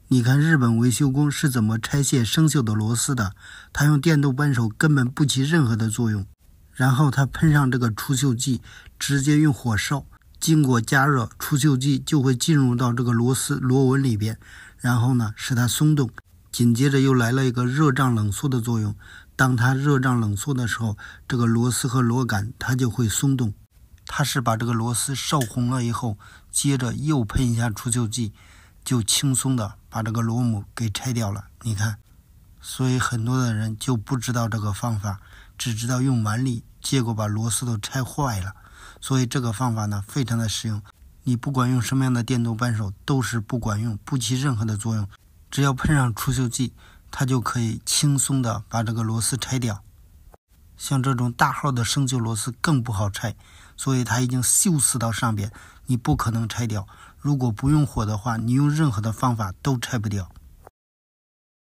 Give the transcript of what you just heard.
你看日本维修工是怎么拆卸生锈的螺丝的，他用电动扳手根本不起任何的作用，然后他喷上这个除锈剂，直接用火烧，经过加热，除锈剂就会进入到这个螺丝螺纹里边，然后呢使它松动，紧接着又来了一个热胀冷缩的作用，当它热胀冷缩的时候，这个螺丝和螺杆它就会松动。它是把这个螺丝烧红了以后，接着又喷一下除锈剂，就轻松的把这个螺母给拆掉了。你看，所以很多的人就不知道这个方法，只知道用蛮力，结果把螺丝都拆坏了。所以这个方法呢非常的实用，你不管用什么样的电动扳手都是不管用，不起任何的作用，只要喷上除锈剂，它就可以轻松的把这个螺丝拆掉。像这种大号的生锈螺丝更不好拆，所以它已经锈死到上边，你不可能拆掉。如果不用火的话，你用任何的方法都拆不掉。